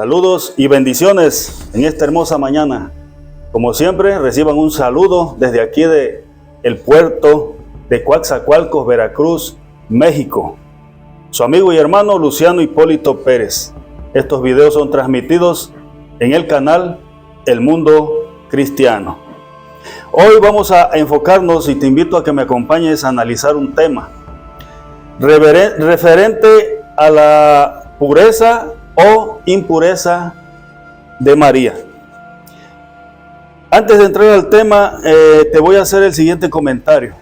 Saludos y bendiciones en esta hermosa mañana. Como siempre, reciban un saludo desde aquí de el puerto de Coatzacoalcos, Veracruz, México. Su amigo y hermano Luciano Hipólito Pérez. Estos videos son transmitidos en el canal El Mundo Cristiano. Hoy vamos a enfocarnos y te invito a que me acompañes a analizar un tema referente a la pureza o impureza de María. Antes de entrar al tema, te voy a hacer el siguiente comentario.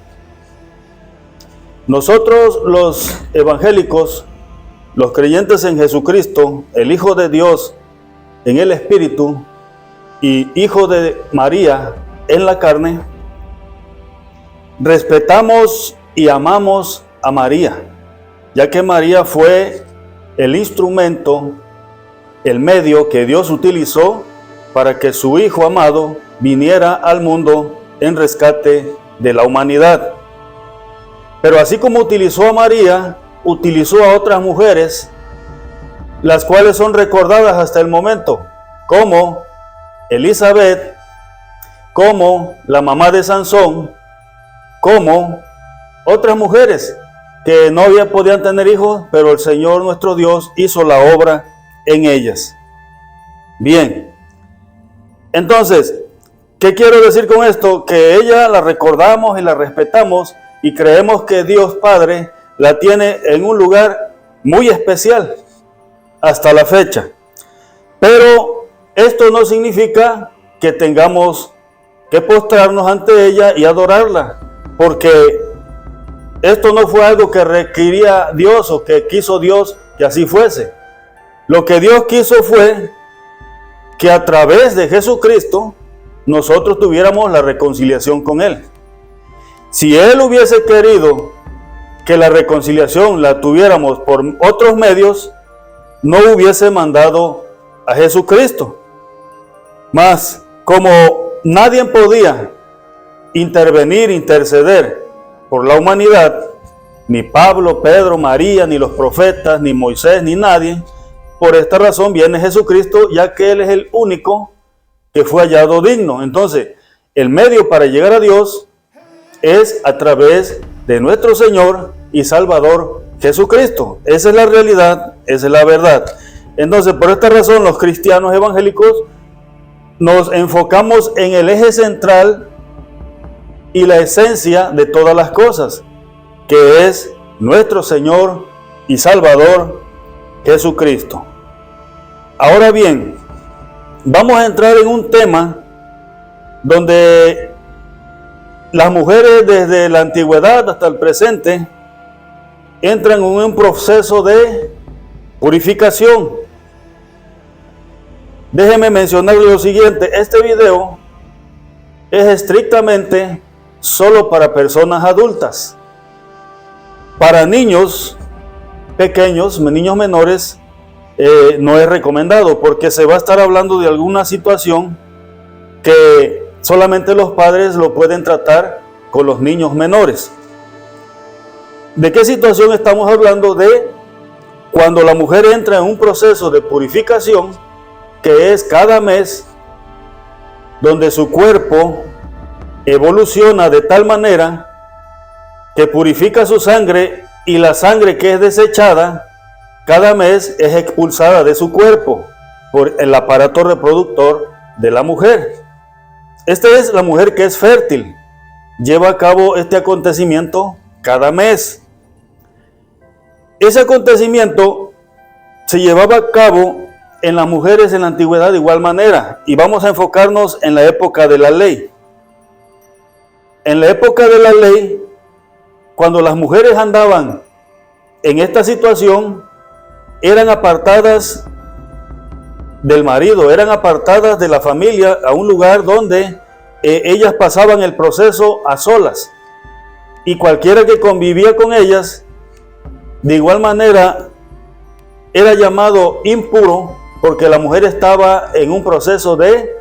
Nosotros los evangélicos, los creyentes en Jesucristo, el Hijo de Dios en el Espíritu y Hijo de María en la carne, respetamos y amamos a María, ya que María fue el instrumento, el medio que Dios utilizó para que su Hijo amado viniera al mundo en rescate de la humanidad. Pero así como utilizó a María, utilizó a otras mujeres, las cuales son recordadas hasta el momento, como Elizabeth, como la mamá de Sansón, como otras mujeres que no podían tener hijos, pero el Señor nuestro Dios hizo la obra en ellas. Bien, entonces, ¿qué quiero decir con esto? Que ella la recordamos y la respetamos y creemos que Dios Padre la tiene en un lugar muy especial hasta la fecha. Pero esto no significa que tengamos que postrarnos ante ella y adorarla, porque esto no fue algo que requería Dios o que quiso Dios que así fuese. Lo que Dios quiso fue que a través de Jesucristo nosotros tuviéramos la reconciliación con Él. Si Él hubiese querido que la reconciliación la tuviéramos por otros medios, no hubiese mandado a Jesucristo. Mas como nadie podía interceder por la humanidad, ni Pablo, Pedro, María, ni los profetas, ni Moisés, ni nadie, por esta razón viene Jesucristo, ya que Él es el único que fue hallado digno. Entonces, el medio para llegar a Dios es a través de nuestro Señor y Salvador Jesucristo. Esa es la realidad, esa es la verdad. Entonces, por esta razón, los cristianos evangélicos nos enfocamos en el eje central y la esencia de todas las cosas, que es nuestro Señor y Salvador Jesucristo. Ahora bien, vamos a entrar en un tema donde las mujeres desde la antigüedad hasta el presente entran en un proceso de purificación. Déjenme mencionarles lo siguiente: este video es estrictamente solo para personas adultas. Para niños pequeños, niños menores, no es recomendado, porque se va a estar hablando de alguna situación que solamente los padres lo pueden tratar con los niños menores. ¿De qué situación estamos hablando? De cuando la mujer entra en un proceso de purificación, que es cada mes, donde su cuerpo evoluciona de tal manera que purifica su sangre, y la sangre que es desechada cada mes es expulsada de su cuerpo por el aparato reproductor de la mujer. Esta es la mujer que es fértil. Lleva a cabo este acontecimiento cada mes. Ese acontecimiento se llevaba a cabo en las mujeres en la antigüedad de igual manera, y vamos a enfocarnos en la época de la ley. En la época de la ley, cuando las mujeres andaban en esta situación, eran apartadas del marido, eran apartadas de la familia a un lugar donde ellas pasaban el proceso a solas, y cualquiera que convivía con ellas de igual manera era llamado impuro, porque la mujer estaba en un proceso de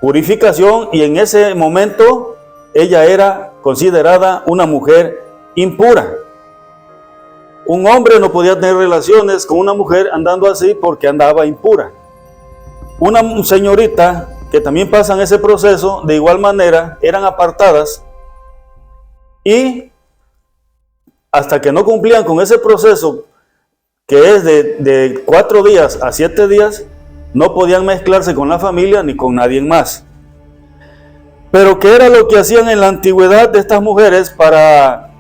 purificación y en ese momento ella era considerada una mujer impura. un hombre no podía tener relaciones con una mujer andando así porque andaba impura. Una señorita que también pasan ese proceso, de igual manera, eran apartadas y hasta que no cumplían con ese proceso, que es de 4 días a 7 días, no podían mezclarse con la familia ni con nadie más. Pero ¿qué era lo que hacían en la antigüedad de estas mujeres para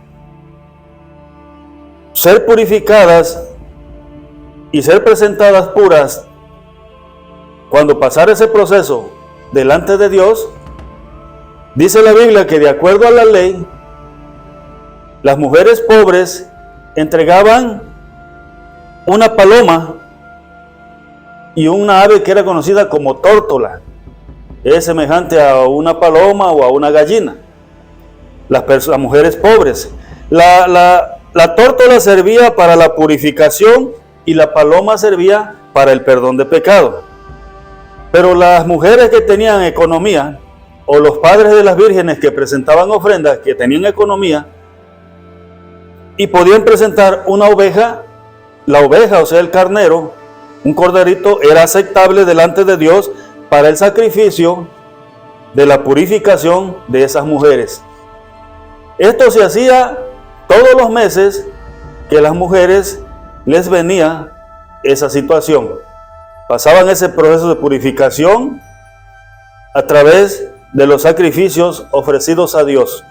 ser purificadas y ser presentadas puras? Cuando pasara ese proceso delante de Dios, dice la Biblia que de acuerdo a la ley, las mujeres pobres entregaban una paloma y una ave que era conocida como tórtola. Es semejante a una paloma o a una gallina. Las mujeres pobres. La tórtola servía para la purificación y la paloma servía para el perdón de pecado. Pero las mujeres que tenían economía, o los padres de las vírgenes que presentaban ofrendas, que tenían economía, y podían presentar una oveja, la oveja, o sea el carnero, un corderito, era aceptable delante de Dios para el sacrificio de la purificación de esas mujeres. Esto se hacía todos los meses que las mujeres les venía esa situación. Pasaban ese proceso de purificación a través de los sacrificios ofrecidos a Dios.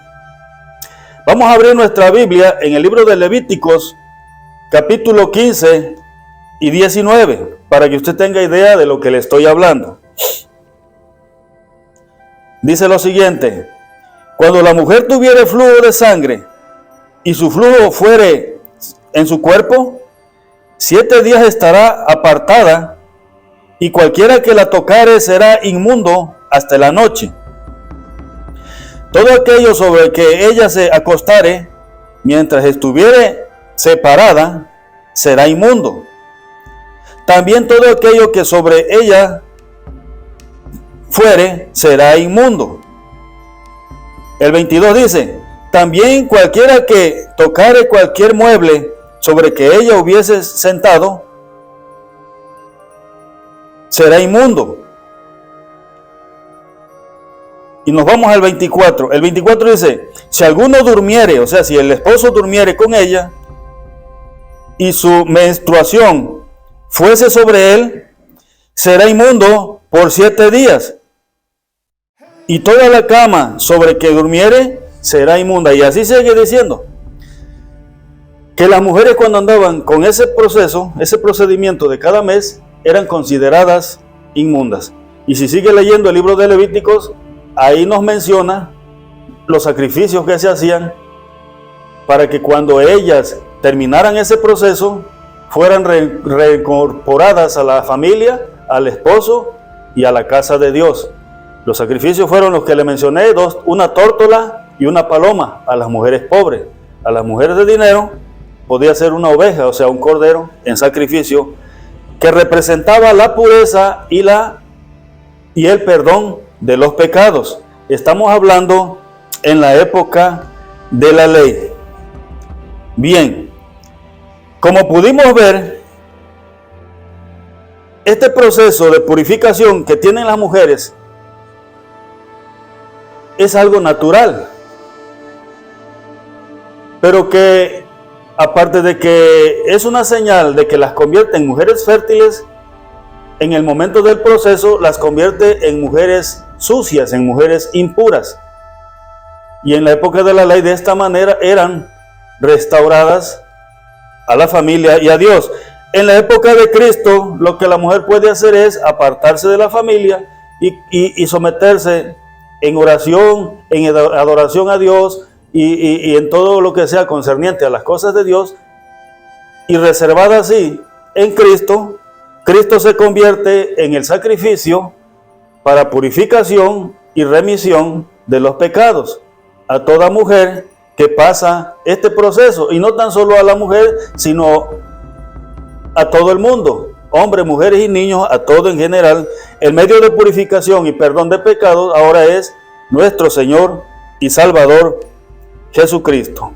Vamos a abrir nuestra Biblia en el libro de Levíticos, capítulo 15 y 19, para que usted tenga idea de lo que le estoy hablando. Dice lo siguiente: cuando la mujer tuviere flujo de sangre y su flujo fuere en su cuerpo, 7 días estará apartada, y cualquiera que la tocare será inmundo hasta la noche. Todo aquello sobre que ella se acostare, mientras estuviere separada, será inmundo. También todo aquello que sobre ella fuere, será inmundo. El 22 dice: también cualquiera que tocare cualquier mueble sobre que ella hubiese sentado, será inmundo. Y nos vamos al 24. El 24 dice: si alguno durmiere, o sea, si el esposo durmiere con ella, y su menstruación fuese sobre él, será inmundo por 7 días. Y toda la cama sobre que durmiere será inmunda. Y así sigue diciendo que las mujeres, cuando andaban con ese proceso, ese procedimiento de cada mes, eran consideradas inmundas. Y si sigue leyendo el libro de Levíticos, ahí nos menciona los sacrificios que se hacían para que cuando ellas terminaran ese proceso, fueran reincorporadas a la familia, al esposo y a la casa de Dios. Los sacrificios fueron los que le mencioné: una tórtola y una paloma a las mujeres pobres. A las mujeres de dinero podía ser una oveja, o sea, un cordero en sacrificio, que representaba la pureza y el perdón de los pecados. Estamos hablando en la época de la ley. Bien, como pudimos ver, este proceso de purificación que tienen las mujeres es algo natural, pero que aparte de que es una señal de que las convierte en mujeres fértiles, en el momento del proceso las convierte en mujeres sucias, en mujeres impuras. Y en la época de la ley, de esta manera eran restauradas a la familia y a Dios. En la época de Cristo, lo que la mujer puede hacer es apartarse de la familia y someterse en oración, en adoración a Dios y en todo lo que sea concerniente a las cosas de Dios, y reservada así en Cristo. Cristo se convierte en el sacrificio para purificación y remisión de los pecados a toda mujer que pasa este proceso, y no tan solo a la mujer, sino a todo el mundo, hombres, mujeres y niños, a todo en general. El medio de purificación y perdón de pecados ahora es nuestro Señor y Salvador Jesucristo.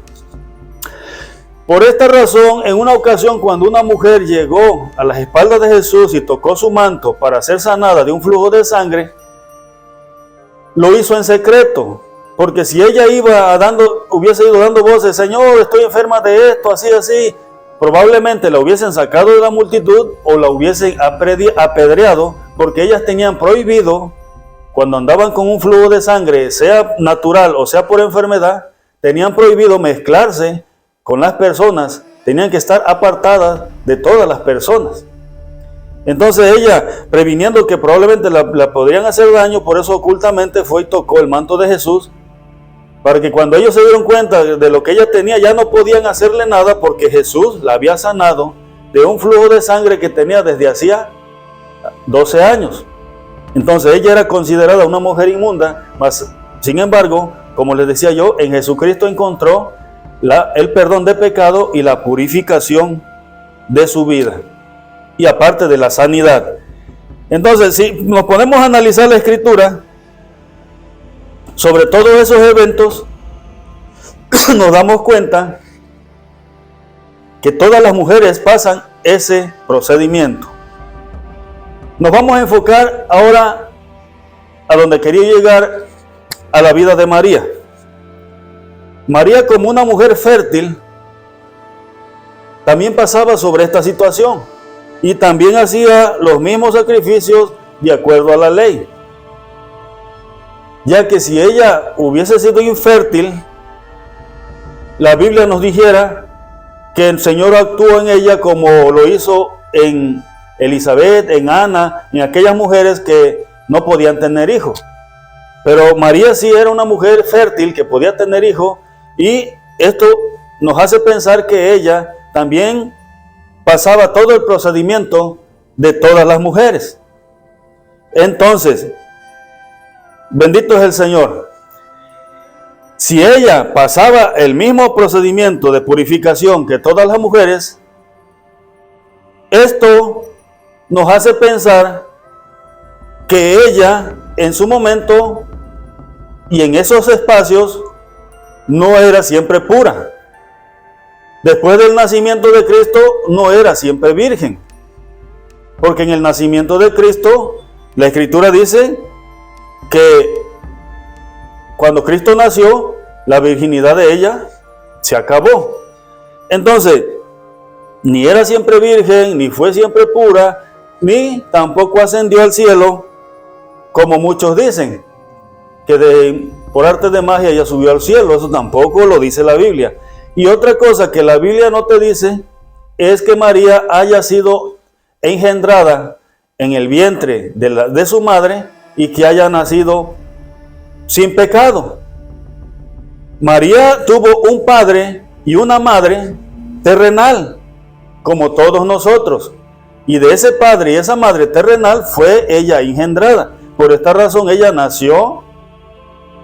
Por esta razón, en una ocasión, cuando una mujer llegó a las espaldas de Jesús y tocó su manto para ser sanada de un flujo de sangre, lo hizo en secreto, porque si ella hubiese ido dando voces, Señor, estoy enferma de esto, así, así, probablemente la hubiesen sacado de la multitud o la hubiesen apedreado, porque ellas tenían prohibido, cuando andaban con un flujo de sangre, sea natural o sea por enfermedad, tenían prohibido mezclarse con las personas, tenían que estar apartadas de todas las personas. Entonces ella, previniendo que probablemente la podrían hacer daño, por eso ocultamente fue y tocó el manto de Jesús, para que cuando ellos se dieron cuenta de lo que ella tenía, ya no podían hacerle nada, porque Jesús la había sanado de un flujo de sangre que tenía desde hacía 12 años. Entonces ella era considerada una mujer inmunda, mas sin embargo, como les decía yo, en Jesucristo encontró el perdón de pecado y la purificación de su vida, y aparte de la sanidad. Entonces, si nos ponemos a analizar la Escritura sobre todos esos eventos, nos damos cuenta que todas las mujeres pasan ese procedimiento. Nos vamos a enfocar ahora a donde quería llegar, a la vida de María. María, como una mujer fértil, también pasaba sobre esta situación y también hacía los mismos sacrificios de acuerdo a la ley, ya que si ella hubiese sido infértil, la Biblia nos dijera que el Señor actuó en ella como lo hizo en Elizabeth, en Ana, en aquellas mujeres que no podían tener hijos. Pero María sí era una mujer fértil que podía tener hijos, y esto nos hace pensar que ella también pasaba todo el procedimiento de todas las mujeres. Entonces, bendito es el Señor. Si ella pasaba el mismo procedimiento de purificación que todas las mujeres, esto nos hace pensar que ella en su momento y en esos espacios no era siempre pura. Después del nacimiento de Cristo no era siempre virgen, porque en el nacimiento de Cristo la Escritura dice que cuando Cristo nació, la virginidad de ella se acabó. Entonces, ni era siempre virgen, ni fue siempre pura, ni tampoco ascendió al cielo, como muchos dicen, que por arte de magia ella subió al cielo. Eso tampoco lo dice la Biblia. Y otra cosa que la Biblia no te dice es que María haya sido engendrada en el vientre de su madre y que haya nacido sin pecado. María tuvo un padre y una madre terrenal, como todos nosotros. Y de ese padre y esa madre terrenal fue ella engendrada. Por esta razón ella nació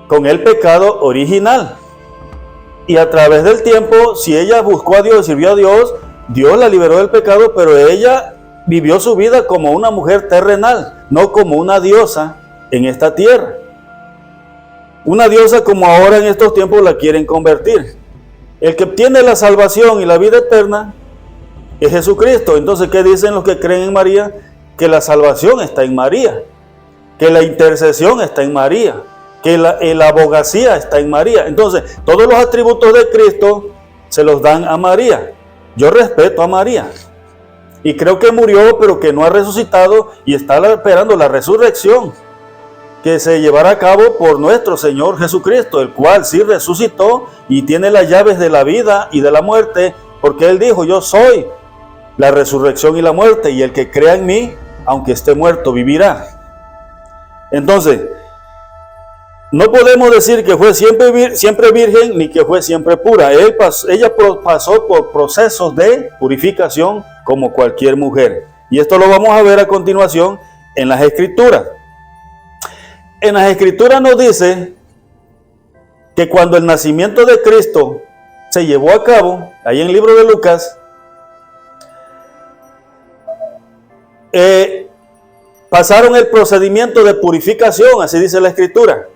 con el pecado original. Y a través del tiempo, si ella buscó a Dios, sirvió a Dios, Dios la liberó del pecado, pero ella vivió su vida como una mujer terrenal, no como una diosa en esta tierra. Una diosa como ahora en estos tiempos la quieren convertir. El que obtiene la salvación y la vida eterna es Jesucristo. Entonces, ¿qué dicen los que creen en María? Que la salvación está en María, que la intercesión está en María, que la abogacía está en María. Entonces, todos los atributos de Cristo se los dan a María. Yo respeto a María y creo que murió, pero que no ha resucitado y está esperando la resurrección que se llevará a cabo por nuestro Señor Jesucristo, el cual sí resucitó y tiene las llaves de la vida y de la muerte, porque Él dijo: yo soy la resurrección y la muerte, y el que crea en mí, aunque esté muerto, vivirá. Entonces, no podemos decir que fue siempre virgen ni que fue siempre pura. Ella pasó por procesos de purificación como cualquier mujer. Y esto lo vamos a ver a continuación en las Escrituras. En las Escrituras nos dice que cuando el nacimiento de Cristo se llevó a cabo, ahí en el libro de Lucas, pasaron el procedimiento de purificación, así dice la Escritura.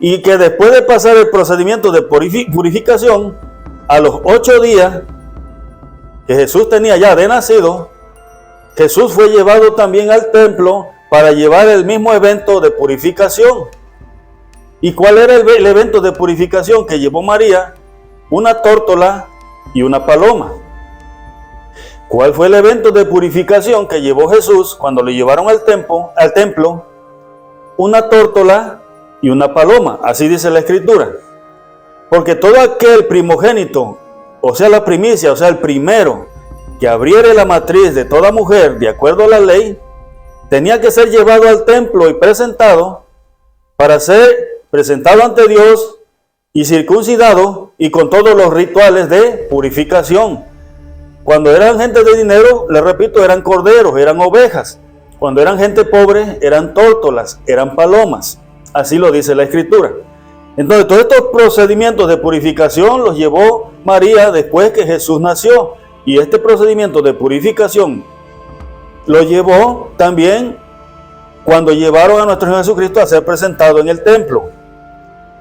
Y que después de pasar el procedimiento de purificación, a los 8 días que Jesús tenía ya de nacido, Jesús fue llevado también al templo para llevar el mismo evento de purificación. ¿Y cuál era el evento de purificación que llevó María? Una tórtola y una paloma. ¿Cuál fue el evento de purificación que llevó Jesús cuando lo llevaron al templo? Una tórtola y una paloma, así dice la Escritura. Porque todo aquel primogénito, o sea la primicia, o sea el primero, que abriere la matriz de toda mujer de acuerdo a la ley, tenía que ser llevado al templo y presentado para ser presentado ante Dios y circuncidado y con todos los rituales de purificación. Cuando eran gente de dinero, les repito, eran corderos, eran ovejas. Cuando eran gente pobre, eran tórtolas, eran palomas. Así lo dice la Escritura. Entonces, todos estos procedimientos de purificación los llevó María después que Jesús nació. Y este procedimiento de purificación lo llevó también cuando llevaron a nuestro Señor Jesucristo a ser presentado en el templo.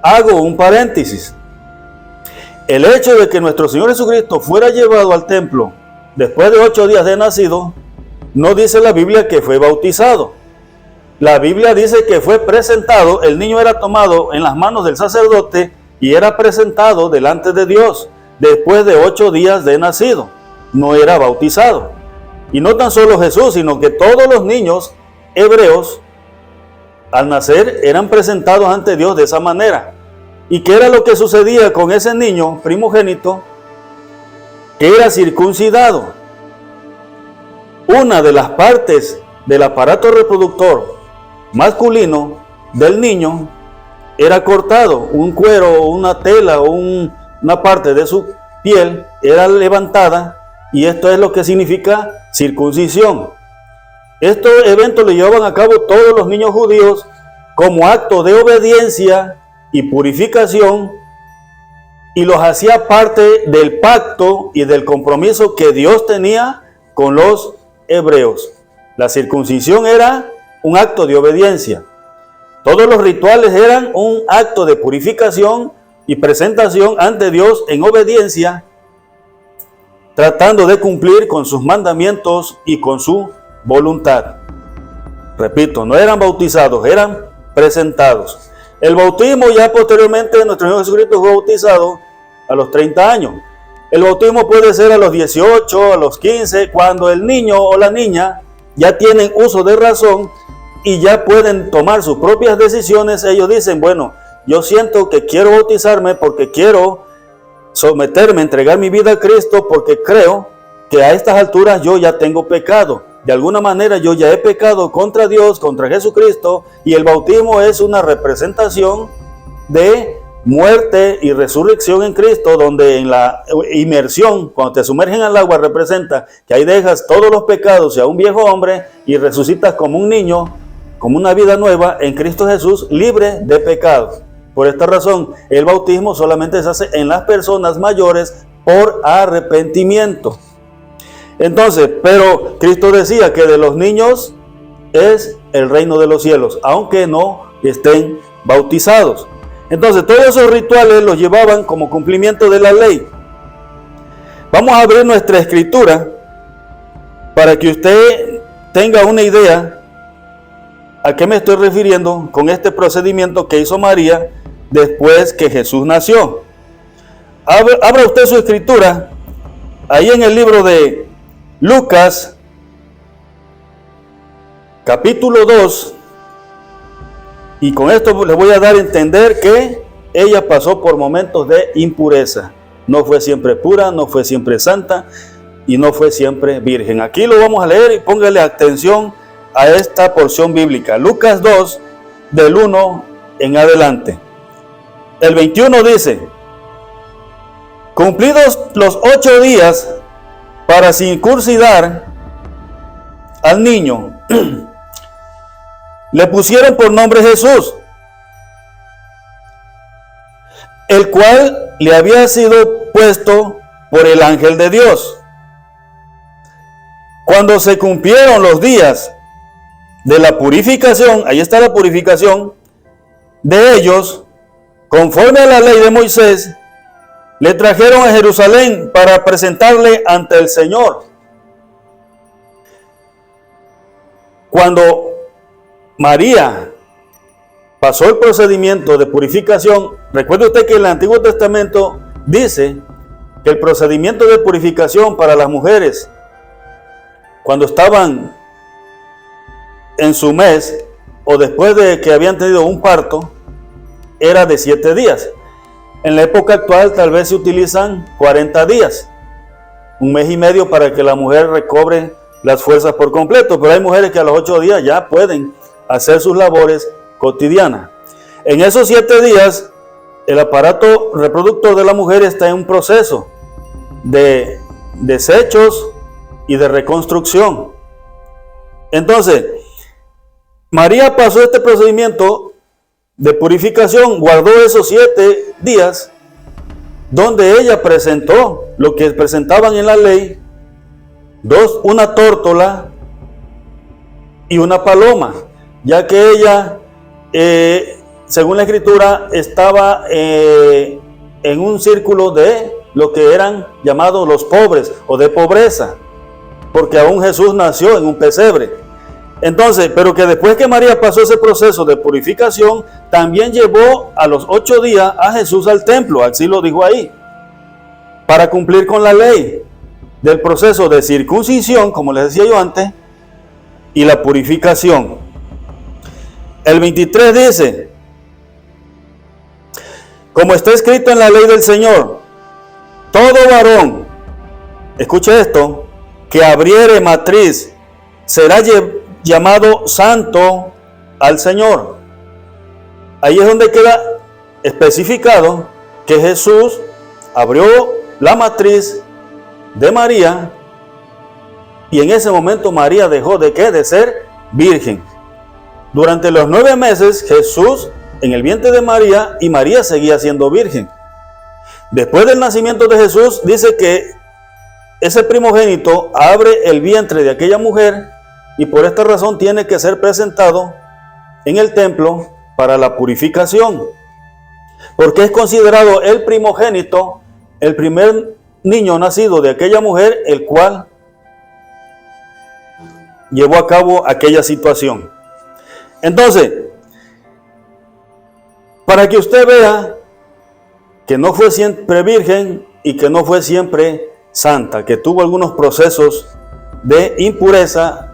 Hago un paréntesis. El hecho de que nuestro Señor Jesucristo fuera llevado al templo después de 8 días de nacido, no dice la Biblia que fue bautizado. La Biblia dice que fue presentado, el niño era tomado en las manos del sacerdote y era presentado delante de Dios después de 8 días de nacido. No era bautizado. Y no tan solo Jesús, sino que todos los niños hebreos al nacer eran presentados ante Dios de esa manera. ¿Y qué era lo que sucedía con ese niño primogénito? Que era circuncidado. Una de las partes del aparato reproductor masculino del niño era cortado. Un cuero, una tela o una parte de su piel era levantada, y esto es lo que significa circuncisión. Estos eventos lo llevaban a cabo todos los niños judíos como acto de obediencia y purificación, y los hacía parte del pacto y del compromiso que Dios tenía con los hebreos. La circuncisión era un acto de obediencia. Todos los rituales eran un acto de purificación y presentación ante Dios en obediencia, tratando de cumplir con sus mandamientos y con su voluntad. Repito, no eran bautizados, eran presentados. El bautismo, ya posteriormente nuestro Señor Jesucristo fue bautizado a los 30 años. El bautismo puede ser a los 18, a los 15, cuando el niño o la niña ya tienen uso de razón y ya pueden tomar sus propias decisiones. Ellos dicen, bueno, yo siento que quiero bautizarme porque quiero someterme, entregar mi vida a Cristo, porque creo que a estas alturas yo ya tengo pecado. De alguna manera yo ya he pecado contra Dios, contra Jesucristo, y el bautismo es una representación de muerte y resurrección en Cristo, donde en la inmersión, cuando te sumergen al agua, representa que ahí dejas todos los pecados y a un viejo hombre y resucitas como un niño, como una vida nueva en Cristo Jesús, libre de pecados. Por esta razón, el bautismo solamente se hace en las personas mayores por arrepentimiento. Entonces, pero Cristo decía que de los niños es el reino de los cielos, aunque no estén bautizados. Entonces, todos esos rituales los llevaban como cumplimiento de la ley. Vamos a abrir nuestra escritura para que usted tenga una idea a qué me estoy refiriendo con este procedimiento que hizo María después que Jesús nació. Abra usted su escritura ahí en el libro de Lucas, capítulo 2, y con esto les voy a dar a entender que ella pasó por momentos de impureza. No fue siempre pura, no fue siempre santa y no fue siempre virgen. Aquí lo vamos a leer y póngale atención a esta porción bíblica. Lucas 2, del 1 en adelante. El 21 dice: cumplidos los 8 días para circuncidar al niño, le pusieron por nombre Jesús, el cual le había sido puesto por el ángel de Dios. Cuando se cumplieron los días de la purificación, ahí está la purificación de ellos, conforme a la ley de Moisés, le trajeron a Jerusalén para presentarle ante el Señor. Cuando María pasó el procedimiento de purificación, recuerde usted que el Antiguo Testamento dice que el procedimiento de purificación para las mujeres, cuando estaban en su mes o después de que habían tenido un parto, era de 7 días. En la época actual tal vez se utilizan 40 días, un mes y medio para que la mujer recobre las fuerzas por completo, pero hay mujeres que a los 8 días ya pueden hacer sus labores cotidianas. En esos 7 días, el aparato reproductor de la mujer está en un proceso de desechos y de reconstrucción. Entonces, María pasó este procedimiento de purificación, guardó esos 7 días, donde ella presentó lo que presentaban en la ley, una tórtola y una paloma, ya que ella, según la escritura, estaba en un círculo de lo que eran llamados los pobres o de pobreza, porque aún Jesús nació en un pesebre. Entonces, pero que después que María pasó ese proceso de purificación, también llevó a los 8 días a Jesús al templo, así lo dijo ahí, para cumplir con la ley del proceso de circuncisión, como les decía yo antes, y la purificación. El 23 dice, como está escrito en la ley del Señor, todo varón, escuche esto, que abriere matriz, será llamado santo al Señor. Ahí es donde queda especificado que Jesús abrió la matriz de María, y en ese momento María dejó de ¿qué? De ser virgen. Durante los 9 meses Jesús en el vientre de María, y María seguía siendo virgen. Después del nacimiento de Jesús, dice que ese primogénito abre el vientre de aquella mujer, y por esta razón tiene que ser presentado en el templo para la purificación, porque es considerado el primogénito, el primer niño nacido de aquella mujer, el cual llevó a cabo aquella situación. Entonces, para que usted vea que no fue siempre virgen y que no fue siempre santa, que tuvo algunos procesos de impureza,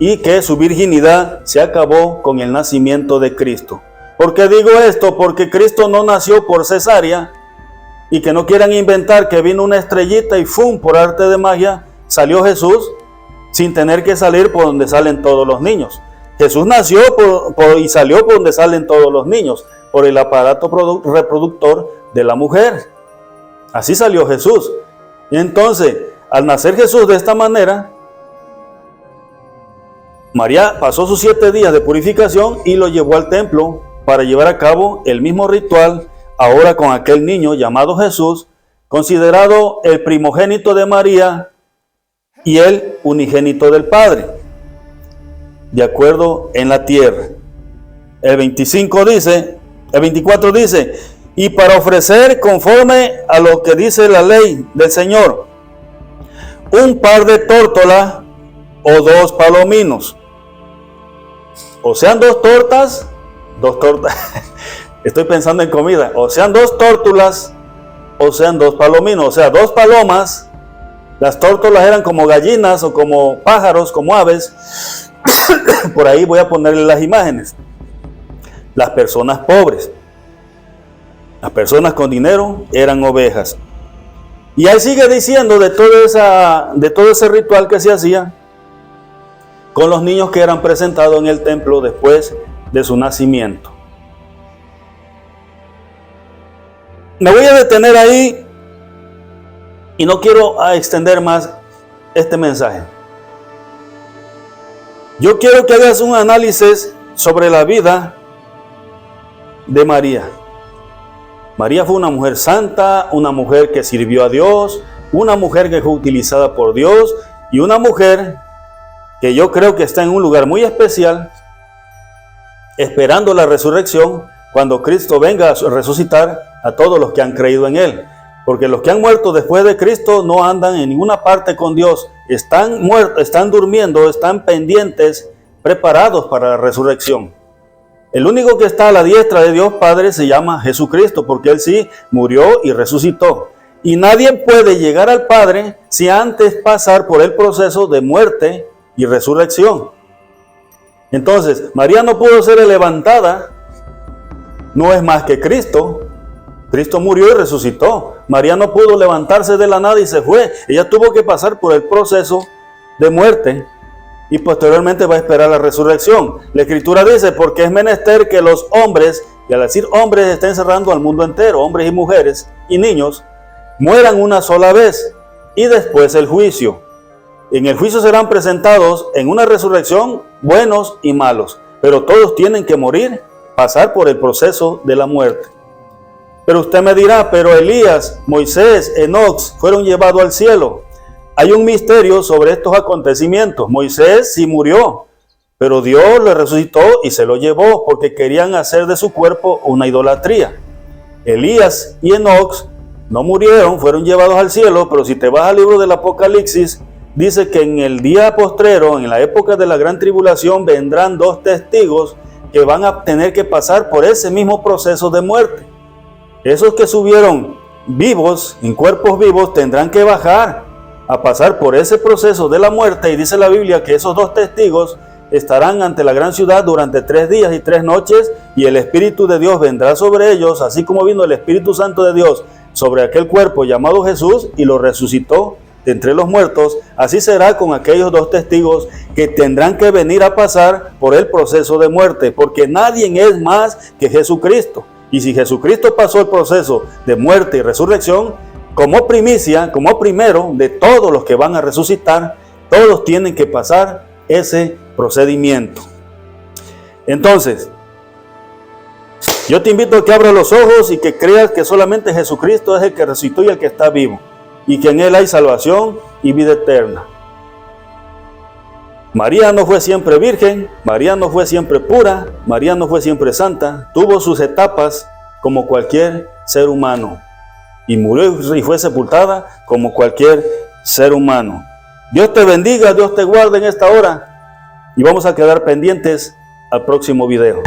y que su virginidad se acabó con el nacimiento de Cristo. ¿Por qué digo esto? Porque Cristo no nació por cesárea, y que no quieran inventar que vino una estrellita y ¡fum! Por arte de magia salió Jesús sin tener que salir por donde salen todos los niños. Jesús nació y salió por donde salen todos los niños, por el aparato reproductor de la mujer. Así salió Jesús. Y entonces, al nacer Jesús de esta manera, María pasó sus 7 días de purificación y lo llevó al templo para llevar a cabo el mismo ritual, ahora con aquel niño llamado Jesús, considerado el primogénito de María y el unigénito del Padre, de acuerdo en la tierra. El 24 dice, y para ofrecer conforme a lo que dice la ley del Señor, un par de tórtolas o 2 palominos. O sean 2 tortas, estoy pensando en comida, o sean 2 tórtolas, o sean 2 palominos, o sea, 2 palomas. Las tórtolas eran como gallinas o como pájaros, como aves. Por ahí voy a ponerle las imágenes. Las personas pobres, las personas con dinero eran ovejas. Y ahí sigue diciendo de todo ese ritual que se hacía con los niños que eran presentados en el templo después de su nacimiento. Me voy a detener ahí y no quiero extender más este mensaje. Yo quiero que hagas un análisis sobre la vida de María. María fue una mujer santa, una mujer que sirvió a Dios, una mujer que fue utilizada por Dios, y una mujer que yo creo que está en un lugar muy especial, esperando la resurrección, cuando Cristo venga a resucitar a todos los que han creído en Él. Porque los que han muerto después de Cristo no andan en ninguna parte con Dios. Están muertos, están durmiendo, están pendientes, preparados para la resurrección. El único que está a la diestra de Dios Padre se llama Jesucristo, porque Él sí murió y resucitó. Y nadie puede llegar al Padre si antes pasar por el proceso de muerte y resurrección. Entonces, María no pudo ser levantada, no es más que Cristo. Cristo murió y resucitó. María no pudo levantarse de la nada y se fue. Ella tuvo que pasar por el proceso de muerte y posteriormente va a esperar la resurrección. La Escritura dice, porque es menester que los hombres, y al decir hombres está encerrando al mundo entero, hombres y mujeres y niños, mueran una sola vez y después el juicio. En el juicio serán presentados en una resurrección buenos y malos, pero todos tienen que morir, pasar por el proceso de la muerte. Pero usted me dirá, pero Elías, Moisés, Enoc fueron llevados al cielo. Hay un misterio sobre estos acontecimientos. Moisés sí murió, pero Dios le resucitó y se lo llevó porque querían hacer de su cuerpo una idolatría. Elías y Enoc no murieron, fueron llevados al cielo, pero si te vas al libro del Apocalipsis, dice que en el día postrero, en la época de la gran tribulación, vendrán dos testigos que van a tener que pasar por ese mismo proceso de muerte. Esos que subieron vivos, en cuerpos vivos, tendrán que bajar a pasar por ese proceso de la muerte, y dice la Biblia que esos dos testigos estarán ante la gran ciudad durante 3 días y 3 noches, y el Espíritu de Dios vendrá sobre ellos, así como vino el Espíritu Santo de Dios sobre aquel cuerpo llamado Jesús y lo resucitó de entre los muertos. Así será con aquellos dos testigos que tendrán que venir a pasar por el proceso de muerte, porque nadie es más que Jesucristo. Y si Jesucristo pasó el proceso de muerte y resurrección, como primicia, como primero de todos los que van a resucitar, todos tienen que pasar ese procedimiento. Entonces, yo te invito a que abras los ojos y que creas que solamente Jesucristo es el que resucitó y el que está vivo, y que en Él hay salvación y vida eterna. María no fue siempre virgen, María no fue siempre pura, María no fue siempre santa, tuvo sus etapas como cualquier ser humano, y murió y fue sepultada como cualquier ser humano. Dios te bendiga, Dios te guarde en esta hora, y vamos a quedar pendientes al próximo video.